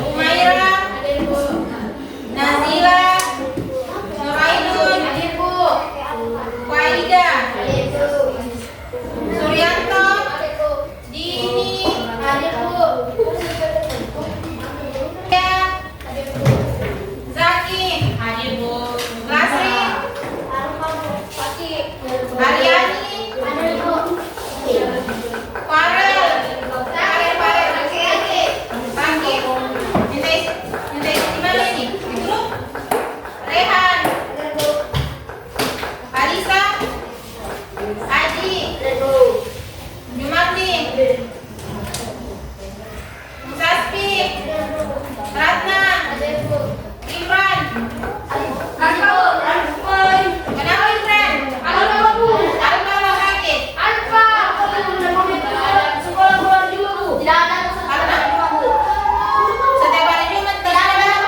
Umaira, Nazila, Nurainun, Faida, Suryanto, Dini, Zaki, hadir Bu. Lasri, Haryani, Farel, Pagi, minta di mana ini? Di grup? Rehan, Alisa, Aji, Jumardi, Saspi, Ratna, Imran. Kenapa Imran? Alfa lo sakit? Setiap hari Jumat tidak.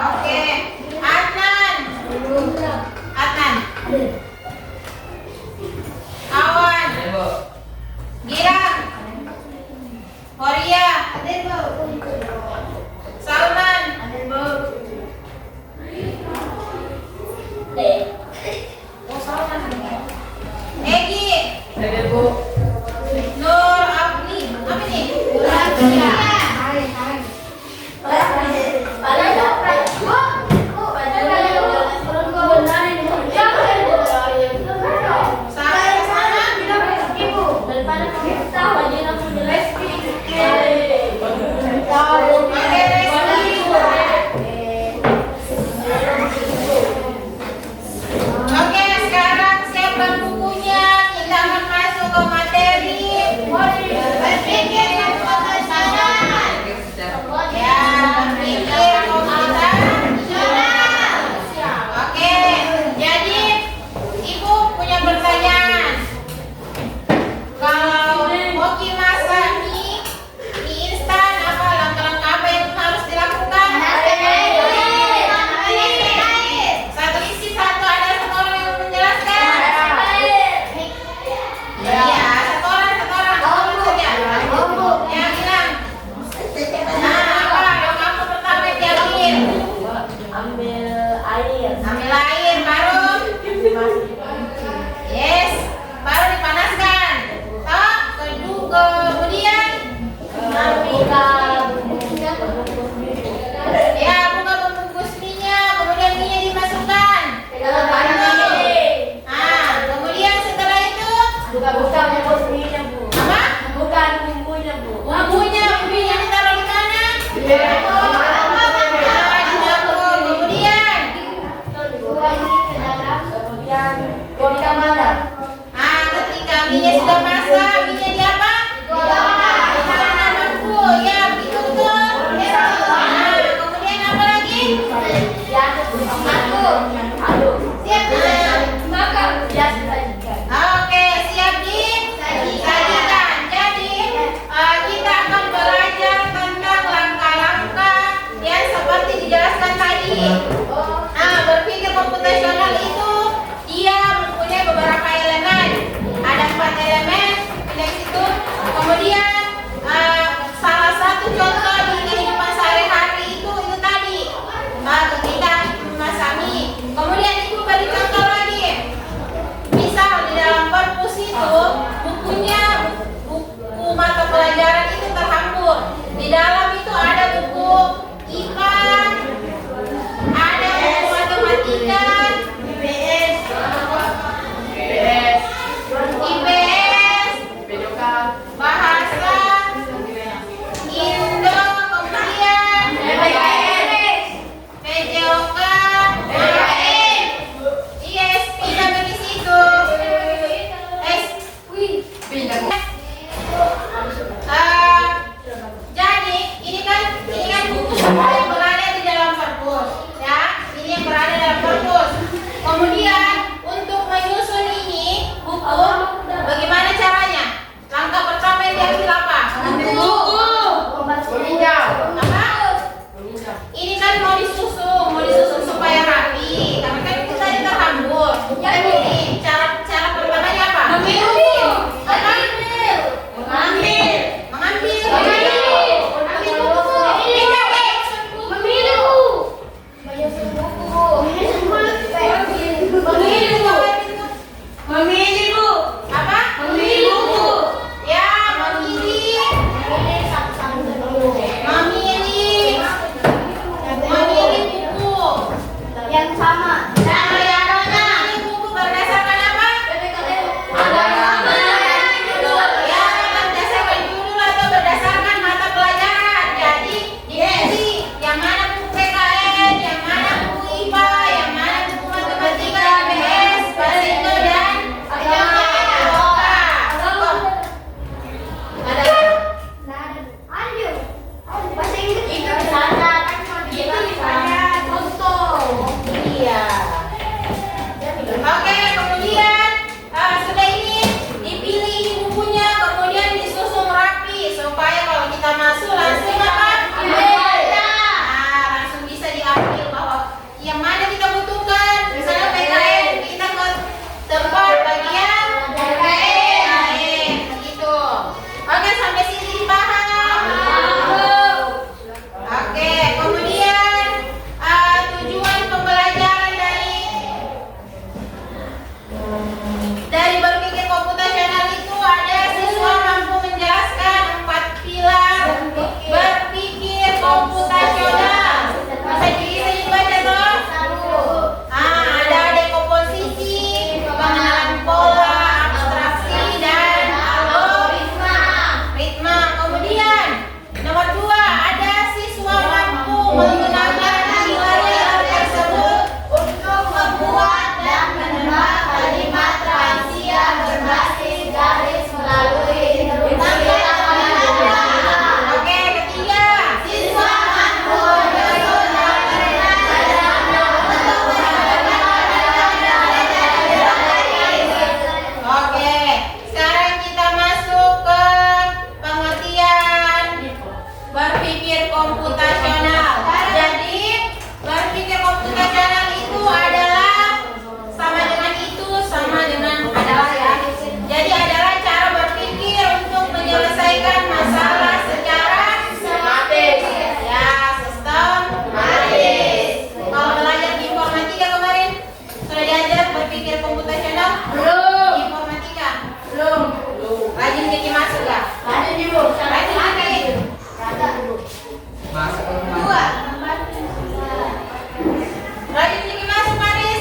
Oke. Adnan. Awan. Girang. Horia. Salman. Egi. Nur Abni. Apa nih? Sampai sana. Oke, Reski. Oke, sekarang siapkan bukunya. Kita akan masuk ke materi. Berpikir dan pemasaran. Ya, berpikir pemasaran. Oke, jadi Ibu punya pertanyaan. Kalau hoki masak mie instan, apa langkah-langkah apa yang harus dilakukan? Satu isi satu, ada satu orang yang menjelaskan. Iya, satu orang saja. Yang bilang. Nah, apa langkah pertama yang diambil? Ambil air baru. Yes, baru dipanaskan. Kemudian ya, buka pembungkus mie-nya, kemudian mie-nya dimasukkan ke dalam mie. Kemudian setelah itu Bukan bungkus mie-nya, Bu. apa? Bukan bumbunya, Bu. Bumbunya ditaruh di mana? Di dapur. Kemudian Ketika mana? ketika mie-nya sudah masak, mie-nya di apa? Di dalam mangkuk. Ya, begitu betul. Kemudian apa lagi? Siap. Oke, siap disajikan. Jadi kita akan belajar tentang langkah-langkah yang seperti dijelaskan tadi. Berpikir komputasional itu dia mempunyai beberapa elemen. Ada 4 elemen di situ. Kemudian salah satu contoh di kehidupan sehari-hari itu tadi ketika memasak mie. Kemudian Ibu beri contoh lagi. Misal di dalam perpus itu buku mata pelajaran itu terhampur. Di dalam itu ada buku IPA, ada buku matematika, IPS, bahasa, Indo, kemudian PJOK, ISP sampai di situ. Jadi masuk langsung apa? Nah, langsung bisa diambil bahwa yang mana kita butuhkan. Misalnya PKN, kita ke tempat bagian PKN, begitu. Oke, sampai sini dipaham? Oke, kemudian tujuan pembelajaran dari berpikir komputasional itu ada siswa mampu menjelaskan 4 pilar berpikir komputasional. Bisa dibaca toh? Ada dekomposisi, pengenalan pola, abstraksi, dan algoritma. Kemudian nomor 2 ada siswa mampu menggunakan pilar tersebut untuk membuat dan menebak kalimat rahasia berbasis garis melalui Oke, ketiga, siswa mampu Oke, sekarang kita masuk ke pengertian berpikir komputasional. Jadi, berpikir komputasional itu adalah sama dengan adalah ya. Jadi adalah cara berpikir untuk menyelesaikan masalah secara sistematis. Ya, sistematis. Kalau belajar di informatika kemarin sudah diajar berpikir komputasional? Belum. Informatika? Belum. Rajin jadi masuk gak? Rajin ibu. Rajin jadi. Masuk ke rumah. Dua. Rajin jadi masuk Paris.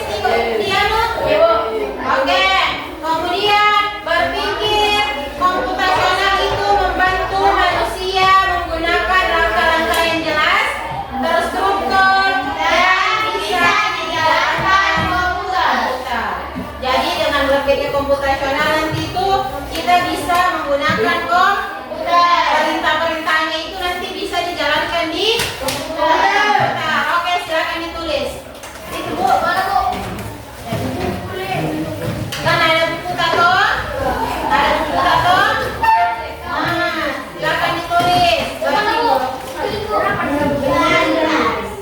Tiano? Ibu. Oke. Kemudian berpikir komputasional itu membantu manusia menggunakan langkah-langkah yang jelas, terstruktur, dan bisa dijalankan komputer. Jadi dengan berpikir komputasional nanti itu kita bisa menggunakan komputer. Perintah-perintahnya itu nanti bisa dijalankan di komputer. Oke, silakan ditulis. Itu Bu, mana Bu? Kan ada buku tato? Ada buku tato? Silakan ditulis.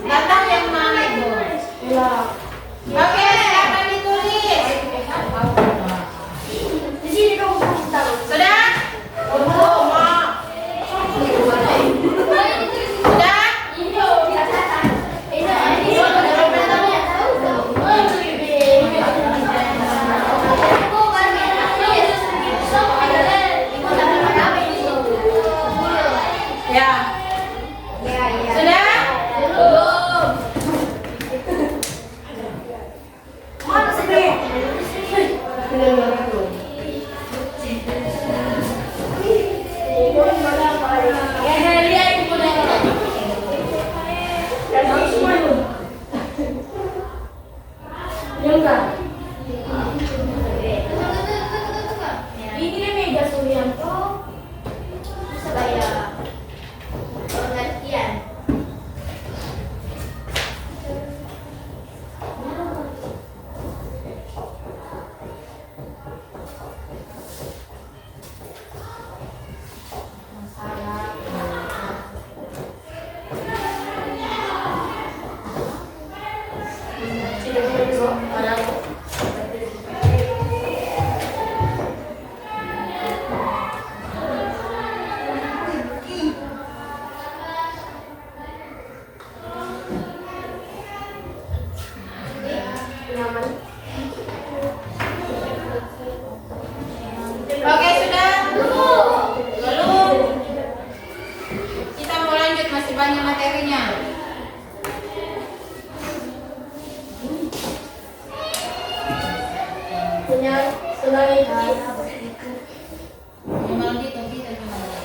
Datang yang mana itu? Oke, silakan ditulis. Di sini dong. Sudah? Sudah? Ya. Sudah? Ini meja Suryanto. Saya pengertian. Oke, sudah? Belum. Kita mau lanjut, masih banyak materinya. Punya selain Gimana gitu, kita gimana?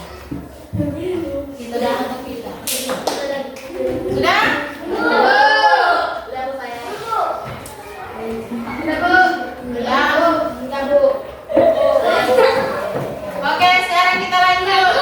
Kita udah untuk kita. Sudah? Oke, sekarang kita lanjut.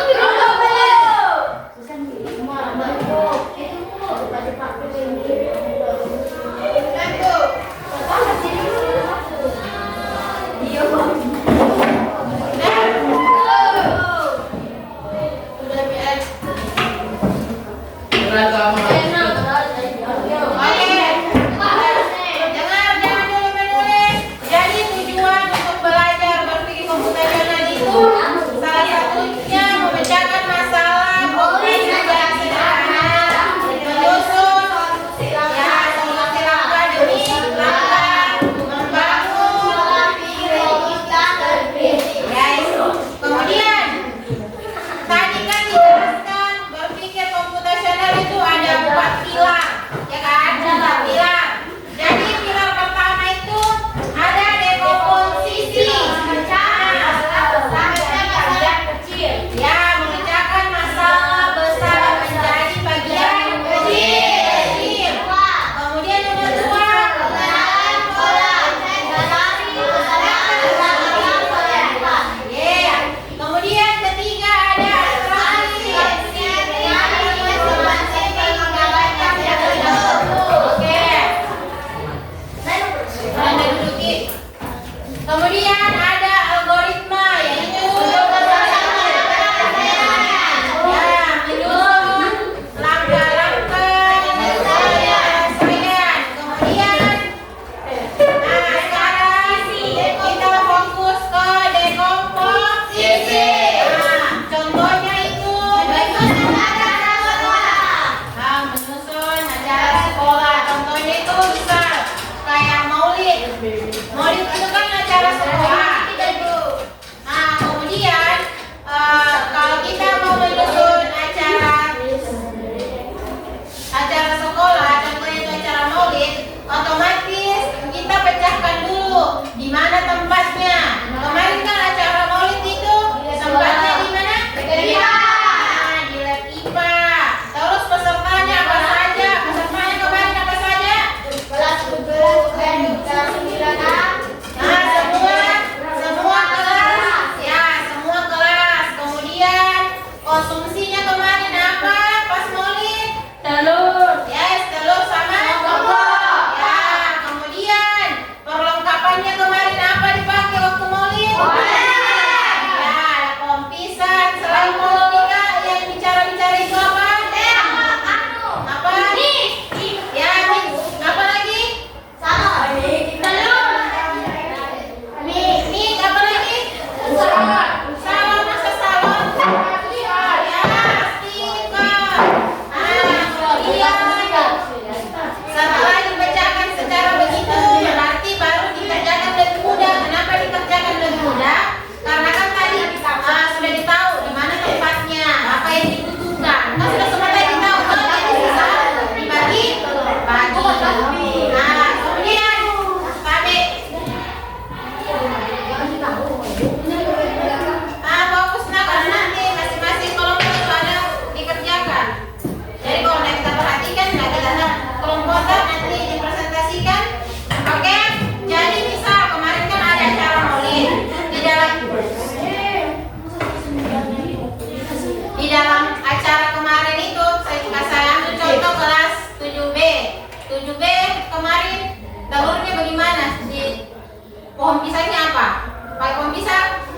pohon pisangnya apa? Pakai pohon pisang?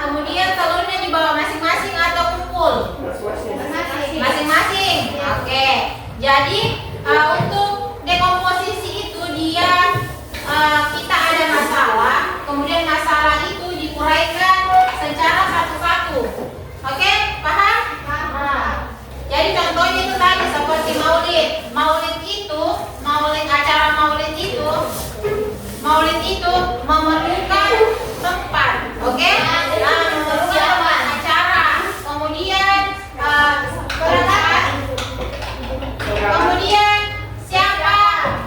Kemudian telurnya dibawa masing-masing atau kumpul? Masing-masing. Oke. Jadi untuk dekomposisi itu dia kita ada masalah, kemudian masalah itu diuraikan secara satu-satu. Oke, paham? Jadi contohnya itu tadi seperti maulid. Maulid itu memerlukan tempat, oke? Memerlukan acara. Kemudian kemudian siapa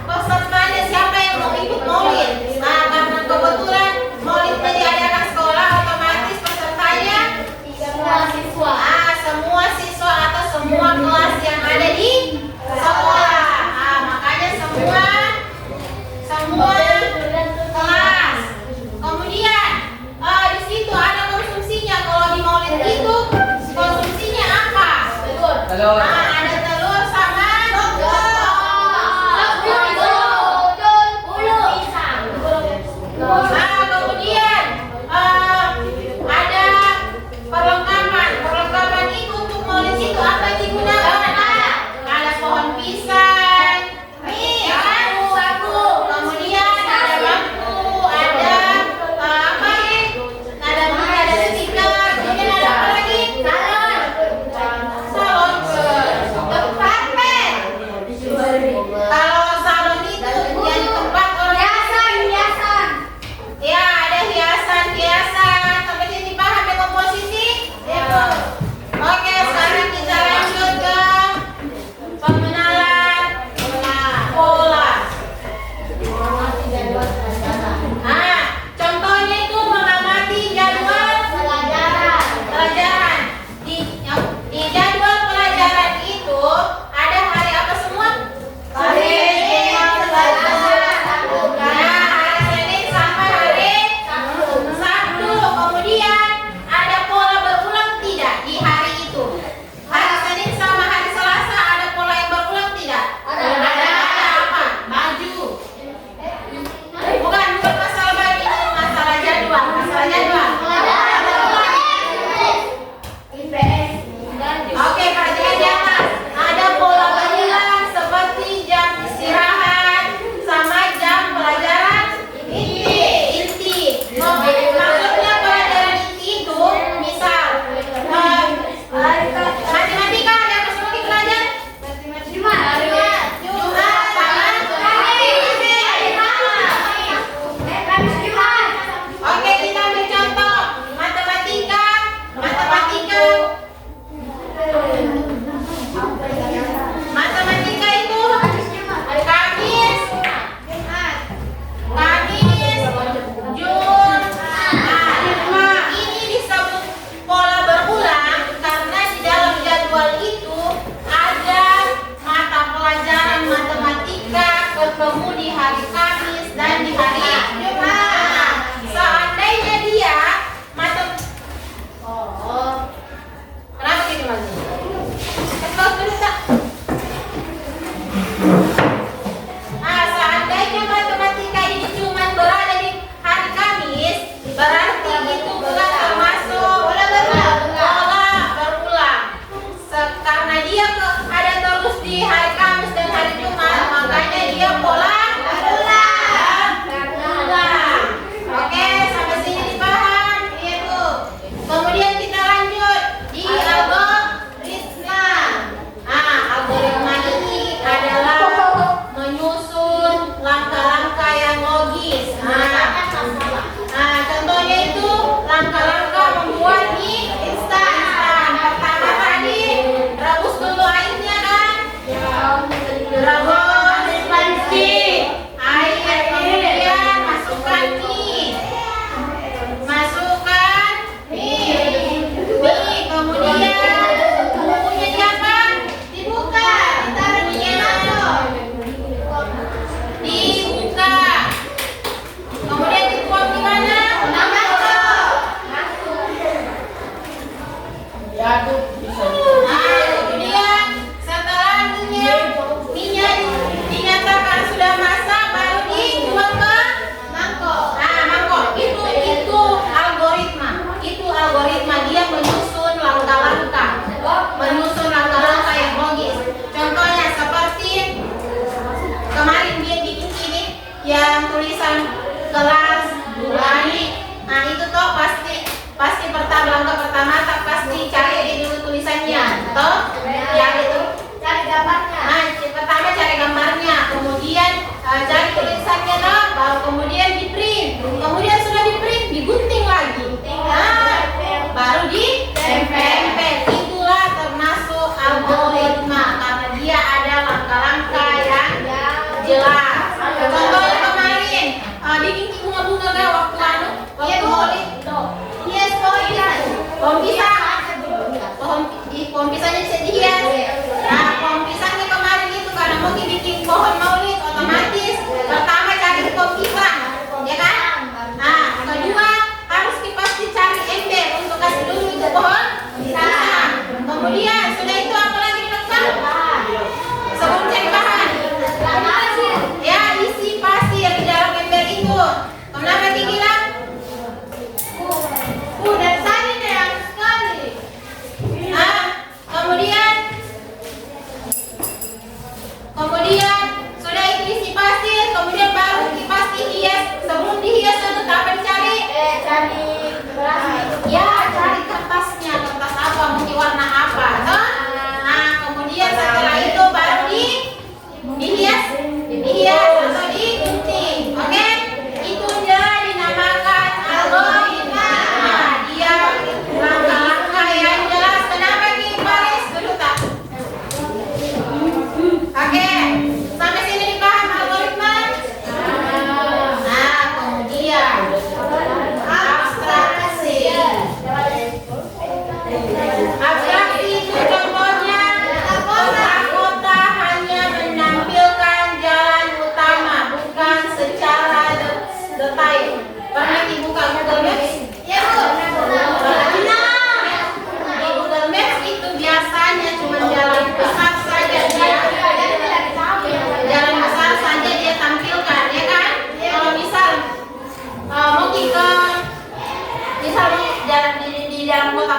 pesertanya, siapa yang mau ikut maulid? Karena kebetulan maulidnya diadakan sekolah, otomatis pesertanya semua siswa atau semua kelas yang ada di sekolah. Makanya semua kelas. Kemudian di situ ada konsumsinya. Kalau di maulid itu konsumsinya apa? Telur. Ada telur sama kemudian ada perlengkapan. Perlengkapan itu untuk maulid itu apa yang digunakan? Ada pohon pisang, kemudian ada bambu, ada ada stiker, kemudian ada apa lagi? Salon. Kalau salon itu jadi tempat orang ya, ada hiasan. Sampai sini paham ya komposisi? Oke, sekarang kita lanjut ke pengenalan pola. Contohnya itu mengamati jadwal pelajaran. Di jadwal pelajaran itu ada hari apa semua? Hari Senin sampai hari Sabtu. Kemudian ada pola berulang tidak di hari itu? Hari Senin sama hari Selasa ada pola yang berulang tidak? Ada apa? Baju. Bukan masalah baju, itu masalah jadwal. Oke, perhatikan di atas. Ada pola berulang seperti jam istirahat sama jam pelajaran inti. Maksudnya pelajaran inti itu misal matematika ada apa semua kita belajar? Jumat sama Oke, kita ambil contoh matematika itu Kamis, Jumat. Ini disebut pola berulang karena di dalam jadwal itu ada mata pelajaran matematika ketemu di hari Kamis dan di hari Jumat. Seandainya dia kenapa gitu Mas? Ketok dulu tak? Seandainya matematika ini cuma berada di hari Kamis, berarti itu bukan termasuk pola berulang. Karena dia ada terus di hari Kamis dan hari Jumat, makanya dia pola berulang. Oke, sampai sini dipaham? Iya tuh. Kemudian kita lanjut di algoritma. Algoritma ini adalah menyusun langkah-langkah yang logis. Contohnya itu langkah-langkah membuat mie instan. Pertama tadi rebus dulu airnya kan? Rebus air, kemudian masukkan mie. Kemudian bumbunya diapa? Dibuka, ditaruh di masuk. Dibuka. Kemudian dituang di mana? Kemudian setelah minyak dinyatakan sudah masak, baru dituang ke mangkok.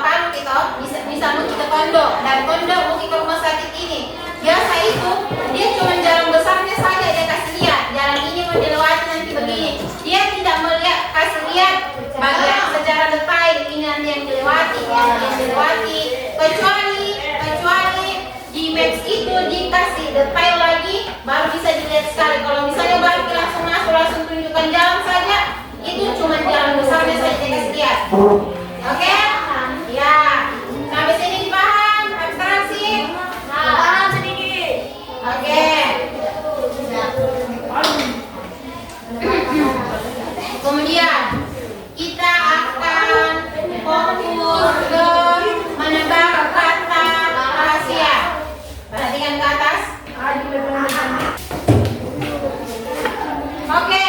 baru kita bisa mau kita kondo dan kondo mau ke rumah sakit ini. Biasa itu dia cuma jalan besarnya saja dia kasih lihat, jalan ini mau dilewati nanti begini. Dia tidak melihat kasih lihat bagian secara detail ini nanti yang dilewati, kecuali di maps itu dikasih detail lagi baru bisa dilihat sekali. Kalau misalnya baru langsung masuk langsung tunjukkan jalan saja, itu cuma jalan besarnya saja dikasih lihat. Oke? Ya. Sampai sini dipaham? Abstraksi? Paham sedikit. Oke. Kemudian kita akan fokus ke menebak kata rahasia. Perhatikan ke atas. Oke,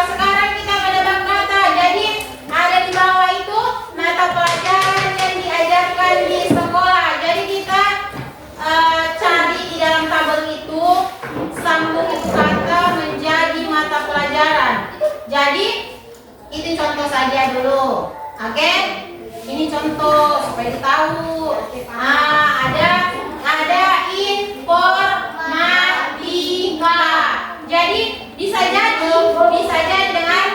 sekarang kita menebak kata. Jadi ada di bawah itu mata pelajaran yang diajarkan di sekolah. Jadi kita cari di dalam tabel itu, sambung itu kata menjadi mata pelajaran. Jadi itu contoh saja dulu. Oke? Ini contoh supaya tahu. Ada informatika. Jadi bisa jadi dengan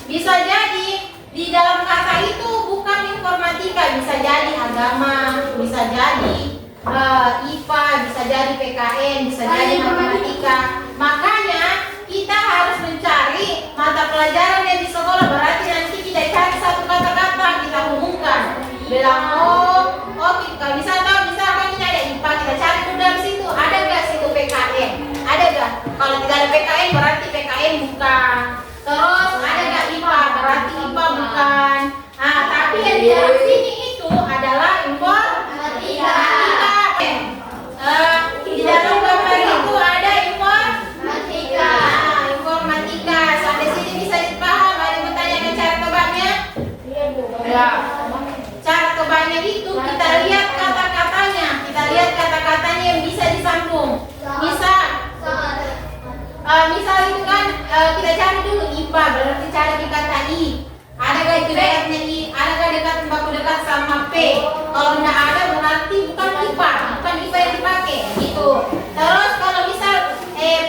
bisa jadi di dalam kata itu bukan informatika, bisa jadi agama, bisa jadi IPA, bisa jadi PKN, bisa jadi matematika. Makanya kita harus mencari mata pelajaran yang di sekolah. Berarti nanti kita cari satu kata-kata, kita umumkan. Bilang kalau misalkan kita ada IPA, kita cari dulu dari situ. Ada nggak situ PKN? Ada nggak? Kalau tidak ada PKN berarti PKN bukan. Terus ada nggak IPA? Berarti IPA bukan. Tapi yang di dalam sini itu adalah informatika. Di dalam gambar itu ada informatika. Sampai sini bisa dipaham? Ada yang bertanyakan cara tebaknya? Ya. Cara tebaknya itu kita lihat kata-katanya. Kita lihat kata-katanya yang bisa disambung. Misal itu kan kita cari dulu IPA, berarti cari di kata I. Ada gak itu dekatnya I? Ada gak dekat sama P? Kalau tidak ada berarti bukan IPA yang dipakai gitu. Terus kalau misal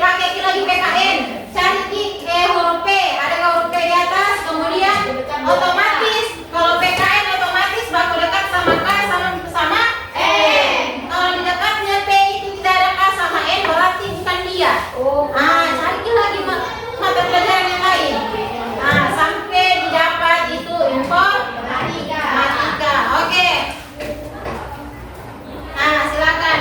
pakai lagi PKN, cari huruf P. Ada gak huruf P di atas? Kemudian otomatis kalau PKN otomatis baku dekat sama K sama N. Kalau di dekatnya P itu tidak ada K sama N berarti bukan dia. Cari lagi mata pelajaran yang lain. Sampai didapat itu informatika. Oke. Silakan.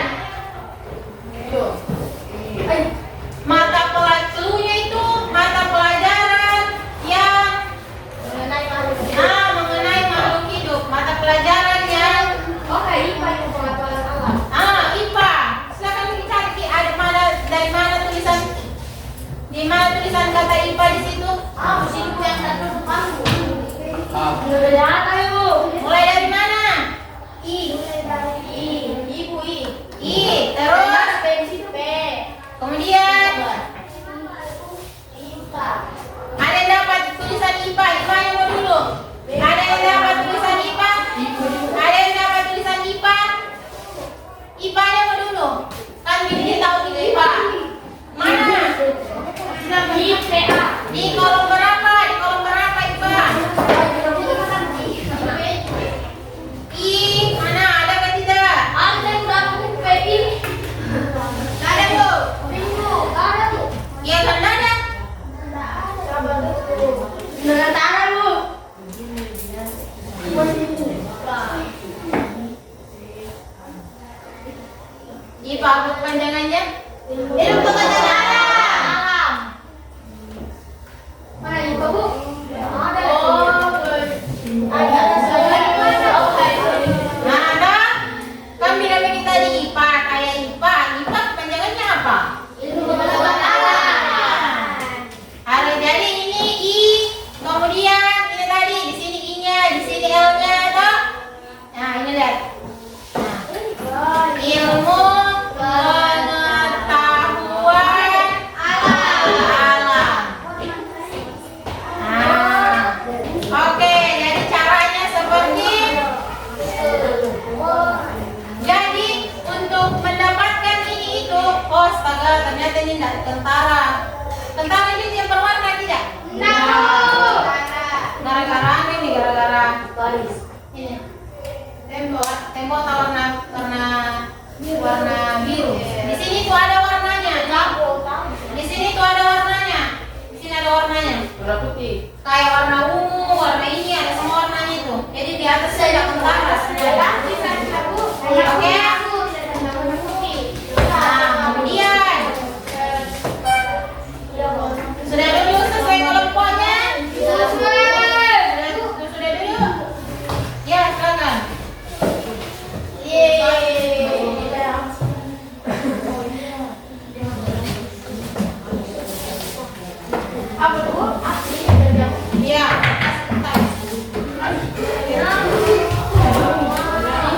tidak tentara. Tentara ini yang berwarna tidak? Gara-gara ini gara-gara ini. Tembok warna biru. Di sini tuh ada warnanya. Di sini tuh ada warnanya. Di sini ada warnanya. Warna putih. Kayak warna ungu, warna ini ada semua warnanya itu. Jadi di atas ada tentara. Oke. Nah, kemudian sudah dulu sesuai kelompoknya. Sudah dulu. Ya, silakan. Apa tuh? Ya.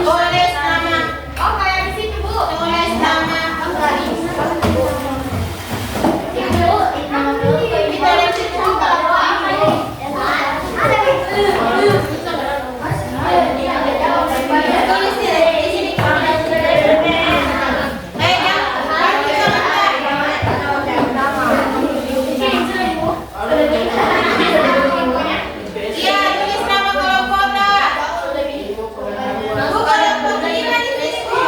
Tulis nama. Oh, kayak di situ, Bu. Tulis nama. Tulis di sini. Iya, tulis nama kelompoknya. Bu, kelompok 5 ditulis, Bu.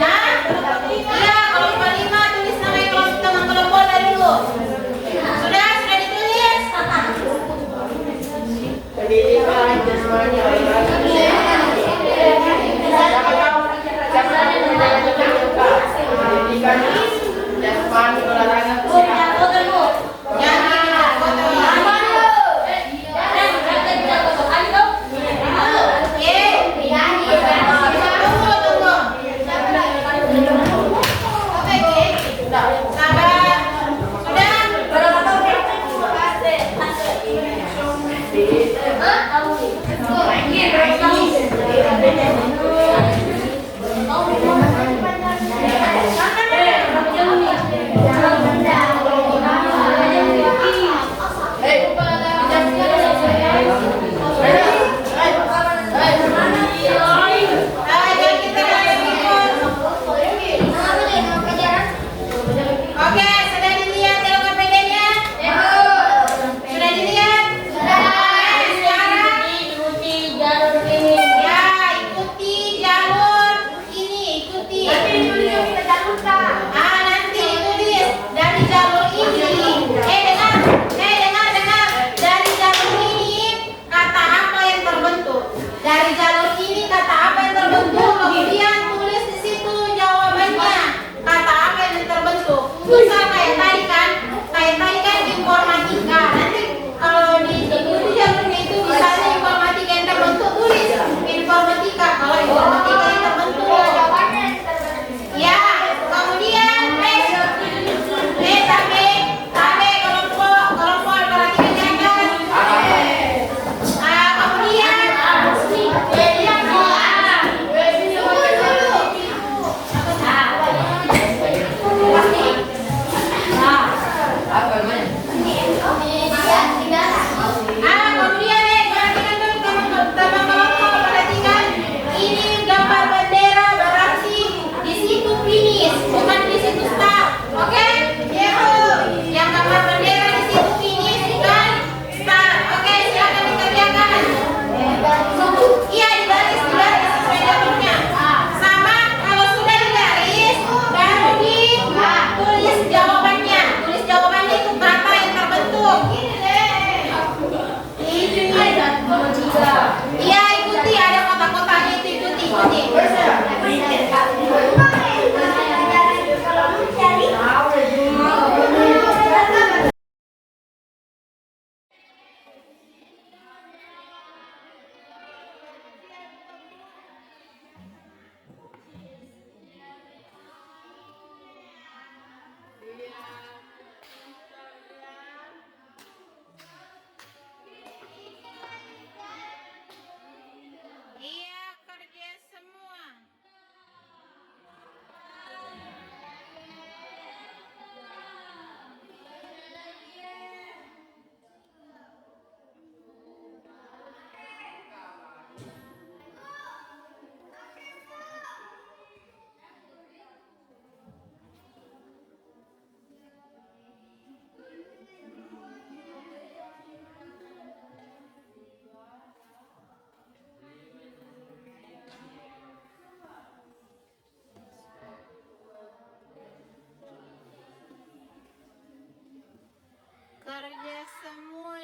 Hah? Iya, kelompok 5 tulis nama teman kelompoknya dulu. Sudah ditulis. Pendidikan jasmani olahraga. Pendidikan jasmani olahraga kesehatan. Yang ini foto. Tunggu. Oke, sabar. Sudah. Ayo kita Oke, sudah dilihat jalan bedanya? Sudah dilihat? Sekarang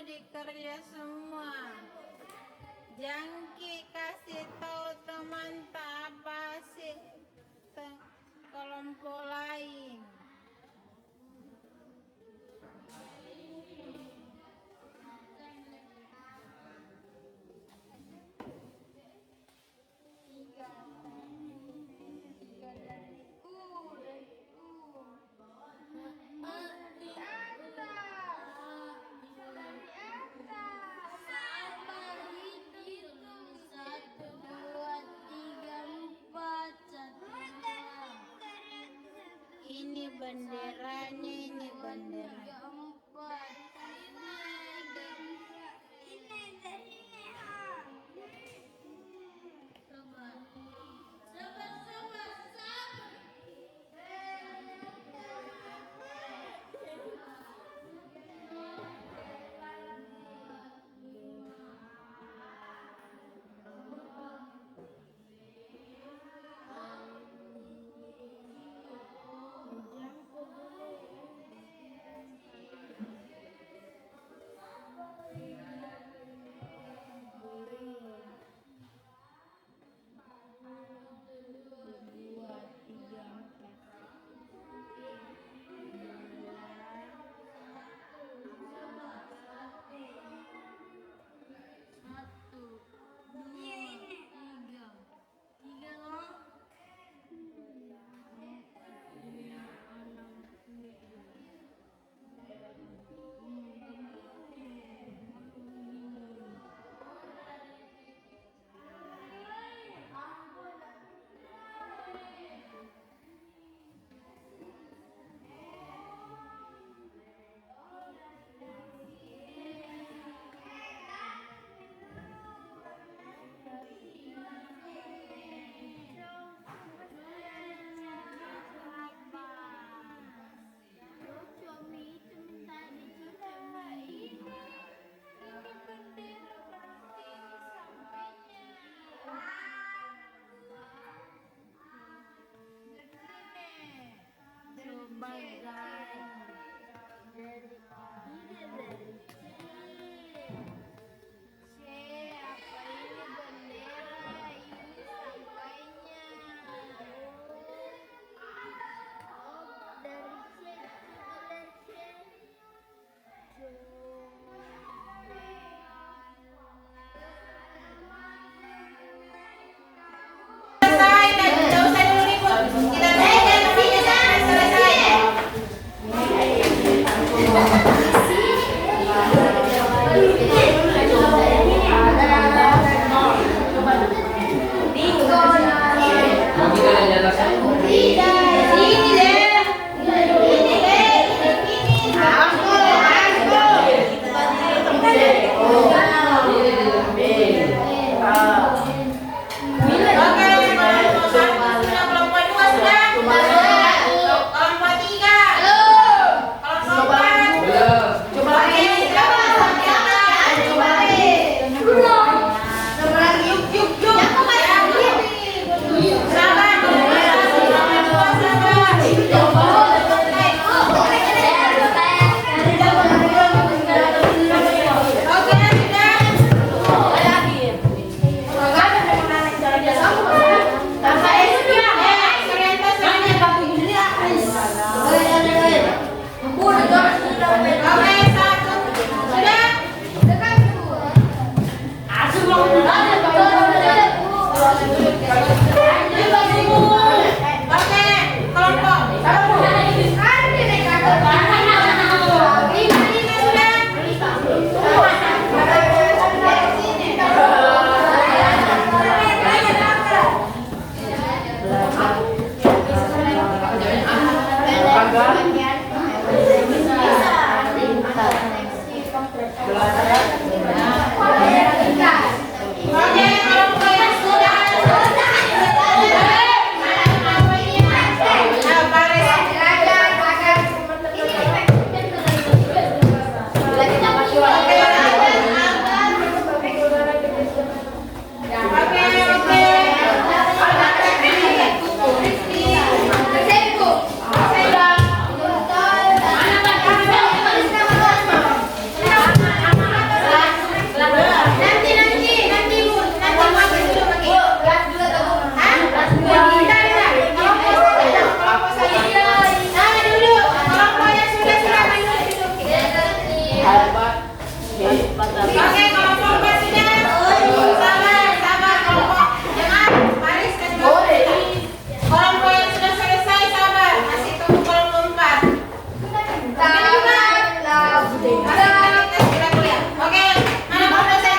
dikerja semua. Jangki kasih tahu teman tak apa sih kelompok lain. Ini benderanya, ini bendera. Oke, kalau kompas sudah. Sabar. Kelompok jangan baris dan kelompok yang sudah selesai sabar. Masih tunggu kelompok 4. Oke, mana komposnya?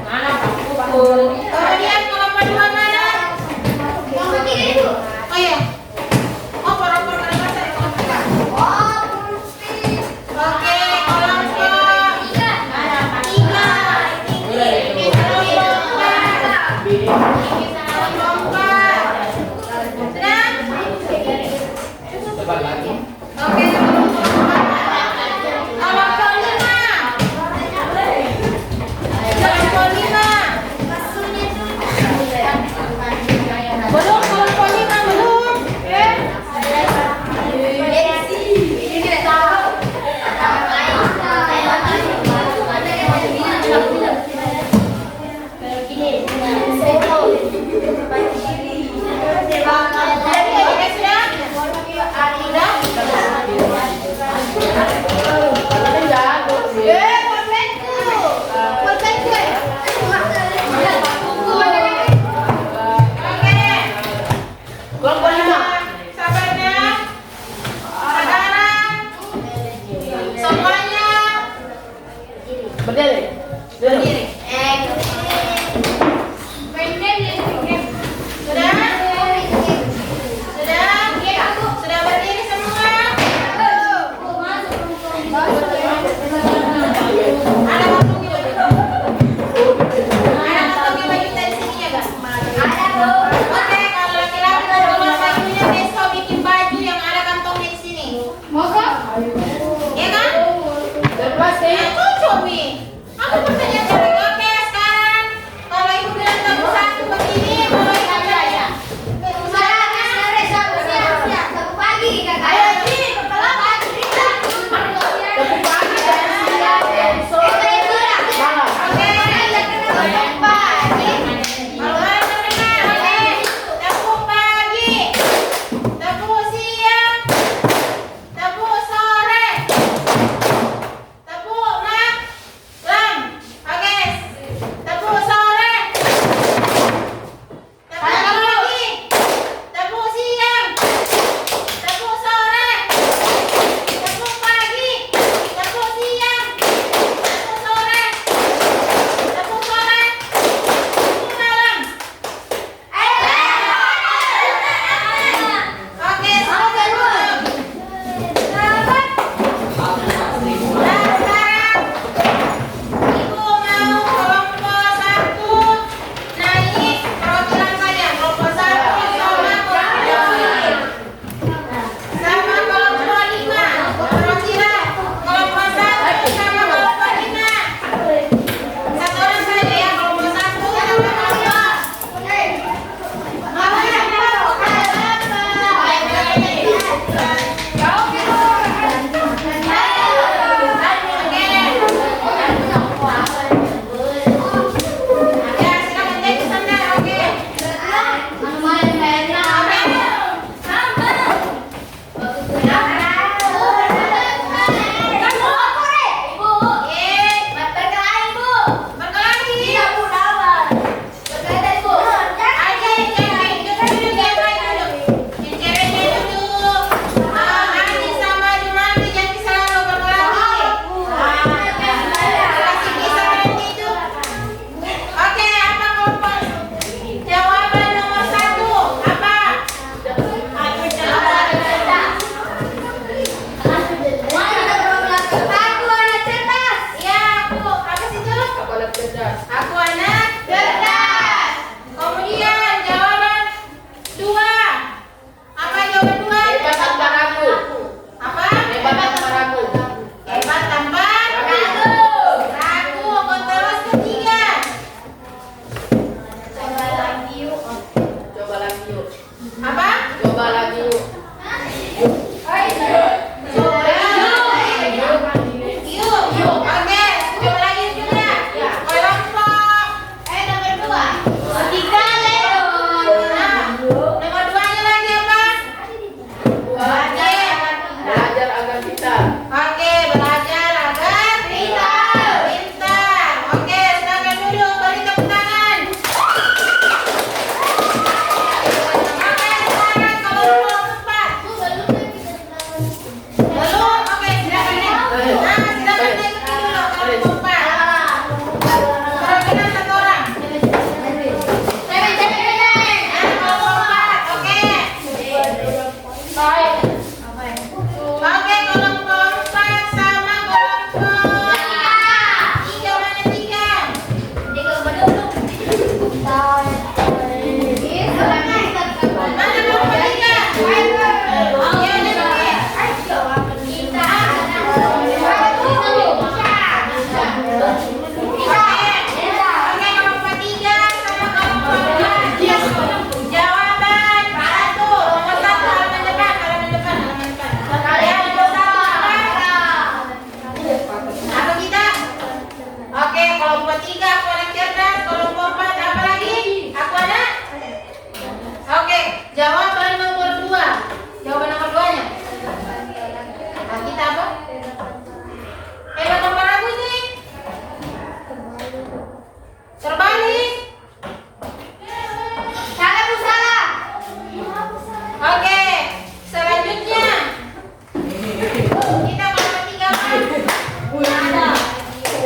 Mana buku? Kemudian kelompok 2 mana? Oh iya. Oh, kelompok berapa saya kelompok 2? Oke, kelompok 3. Kelompok 4. Sudah? Cepat lagi. Oke, kelompok 5. Kelompok 5. Belum kelompok 5 belum. Oke, sudah? Sudah? Tapi jago sih. Oke. Kelompok 5. Sabarnya. Sekarang semuanya Berdiri. berdiri. Sudah? Sudah berdiri semua? Ada kantongi baju? Ada kantongi baju dari sini ya, Kak? Oke, kalau laki-laki kalau bajunya besok bikin baju yang ada kantongnya di sini. Ya kan? Dan plastik. Ya, cocok, Mi. Aku pertanyaan dari oke sekarang. Kalau ibu bilang kamu satu begini, kalau ibu bilang ya. Tapi pagi.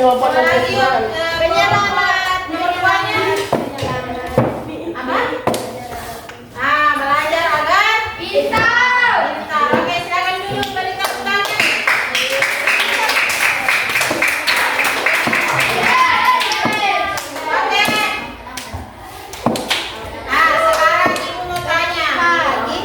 coba Apa lagi yuk? Penyelamat. Nomor 2-nya. Apa? Ah, belajar agar Pintar. pintar. Oke, silakan duduk, beri tepuk tangan. Oke. Ah, sekarang ibu mau tanya. Oke.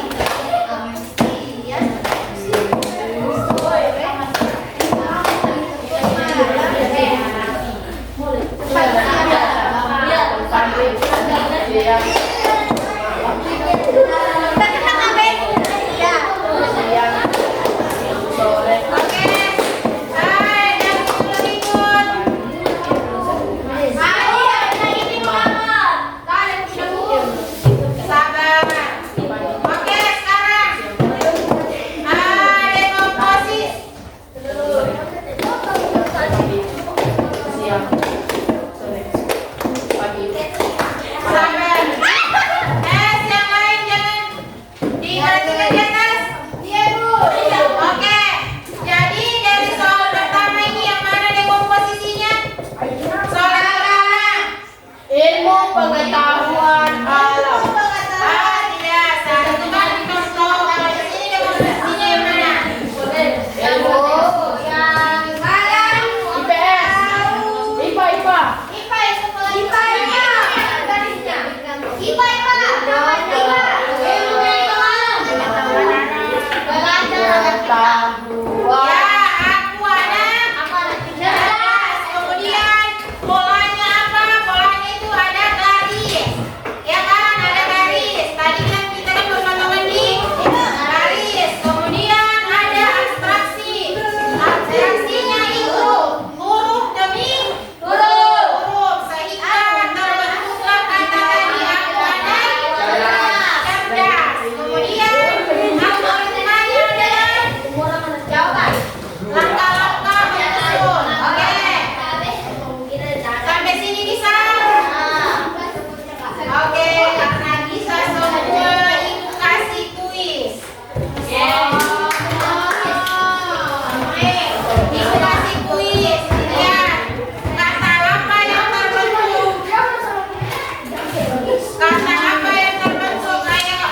Hai, yang ikut. Sabar. Oke, sekarang. Dekomposis. Siang, sore, pagi. Sabar. Yang lain jangan diperhatikan di atas. Oke. Jadi dari soal pertama ini yang mana dekomposisinya? Soal yang pertama. Ilmu pengetahuan alam. Ah, tidak. Saat itu kan dikontrol. Kalau di sini dekomposisinya yang mana? Ilmu IPS, IPA. Pengetahuan. Ya, aku anak. Cerdas. Kemudian polanya apa? Polanya itu ada garis. Ya kan, ada garis. Tadi kan kita kan berpotongan di garis. Kemudian ada abstraksi. Abstraksinya itu huruf demi huruf. Sehingga terbentuklah kata tadi aku anak cerdas. Kemudian algoritmanya adalah langkah-langkah menyusun. Oke. Sampai sini bisa? Oke, karena bisa semua ibu kasih kuis. Oke, ibu kasih kuis. Lihat, kata apa yang terbentuk? Kata apa yang terbentuk? Ayo.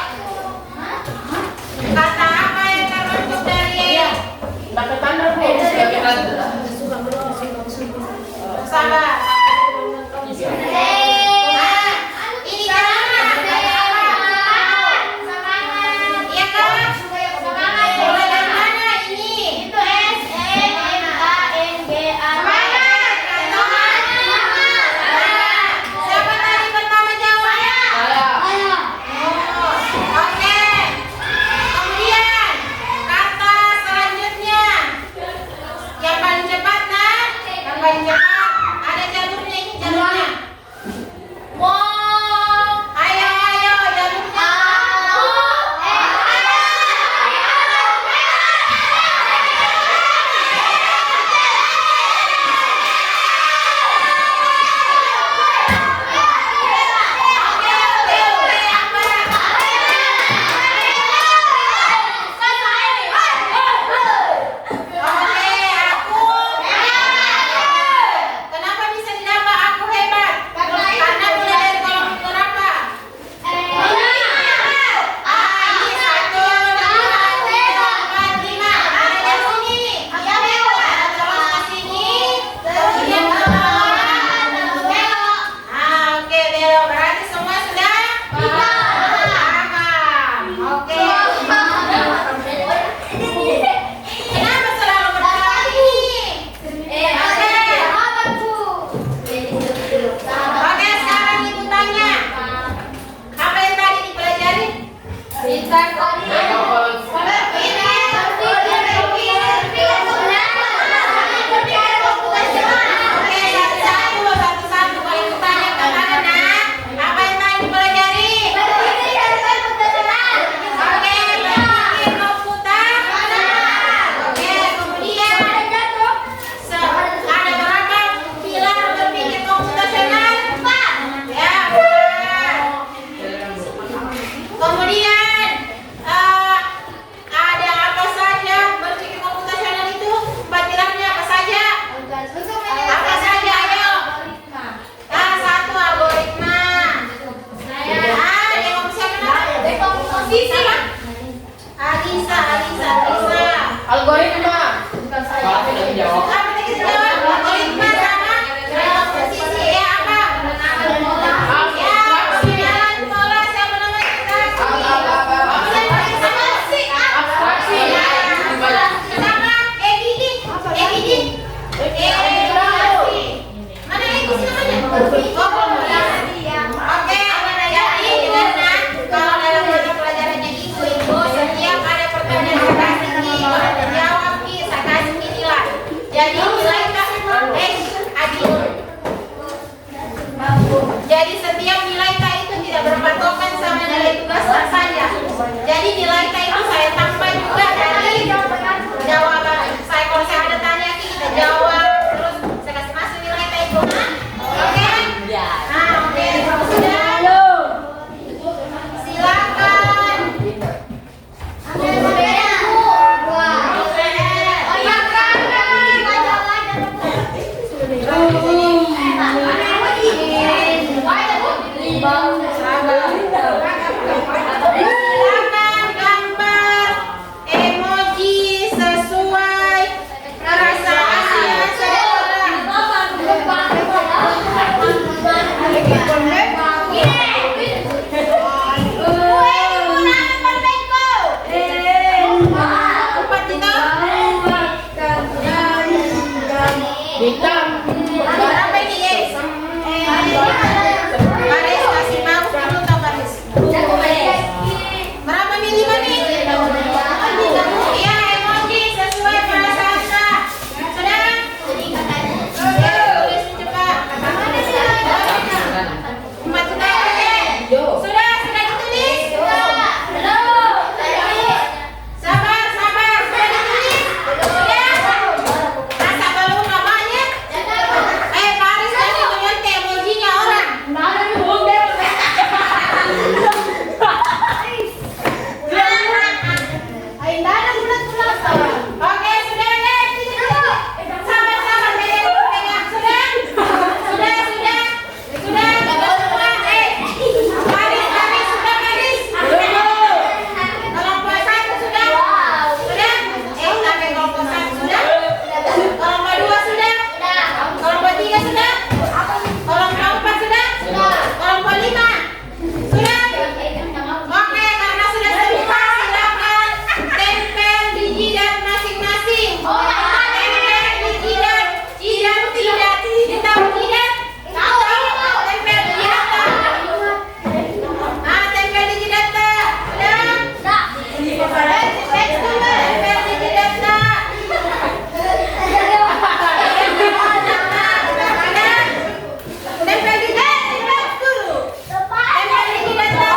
Kata apa yang terbentuk dari Pakai tanda Bu. sabar? Ini kan iya kan? Mulai dari mana ini? Siapa tadi pertama jawab? Saya. Oke. Kemudian kata selanjutnya yang paling cepat nah, yang paling cepat ada jalurnya ini jalurnya. Ayo jalurnya. Oke, apa? Oke, aku. Adi. Jadi setiap nilai K itu tidak berpatokan sama nilai tugas saja. Jadi nilai K itu saya tambah juga dari jawaban. Saya kalau saya ada tanya kita jawab terus saya kasih masuk nilai K itu. Oke? Nah, oke. Sudah? Silakan. Silakan gambar emoji sesuai perasaan seseorang. Empat itu. Bintang. Berapa ini, guys? Baris kasih mouse dulu toh, Baris. Berapa minimal nih? Iya, emoji sesuai perasaan Kak. Sudah? Ya, tulis cepat. Empat sudah, oke? Sudah ditulis? Sabar, sudah ditulis? Sudah? Rasa belum namanya? Baris tadi menyontek emojinya orang. Oke, sudah guys. Sabar, pegang. Sudah. Baris, sudah Baris. Kelompok satu sudah. Sampai kelompok satu sudah. Kelompok dua sudah. Kelompok tiga sudah. Kelompok empat sudah. Kelompok lima sudah. Oke, karena sudah semua silakan tempel di jidat masing-masing. Tempel di jidat tidak. Ditahu jidat? Tahu. Tempel di jidat tak? Tempel di jidat tak? Sudah? Tempel di jidat tak? Tempel di jidat dulu. Tempel di jidat tak?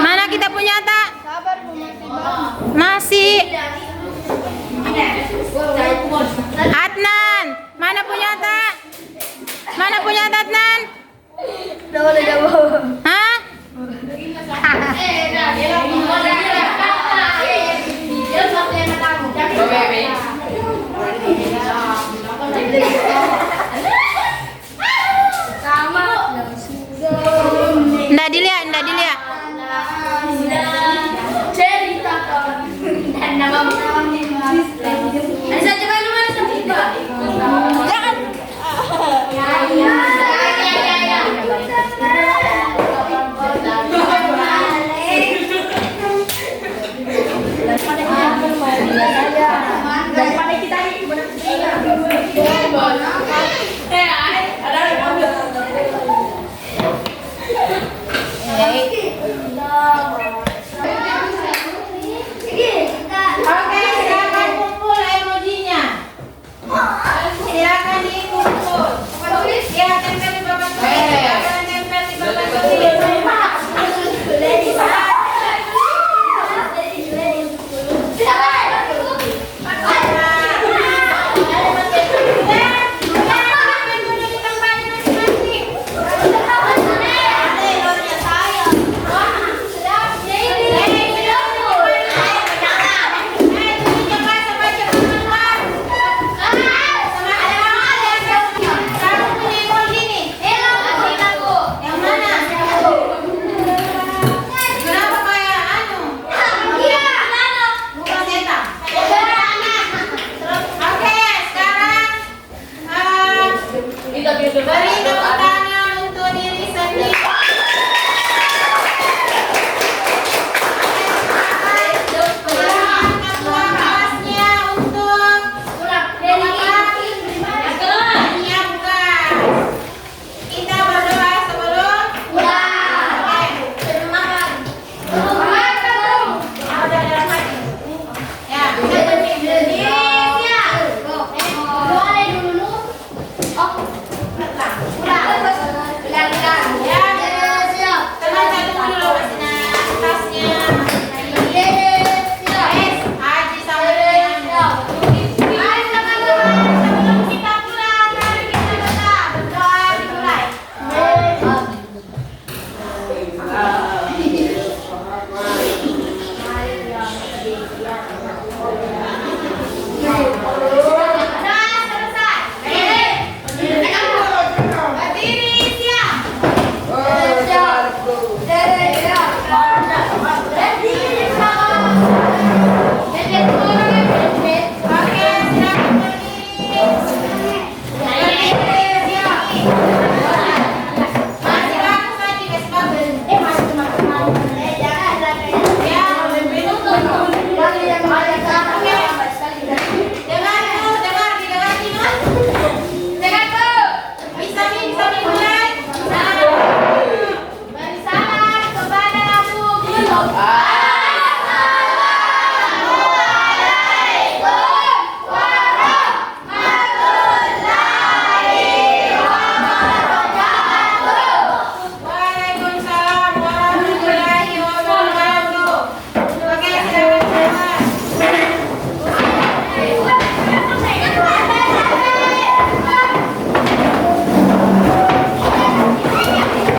Mana kita punya tak? Masih. Adnan, mana punya tak? Adnan? Hah? Nggak dilihat.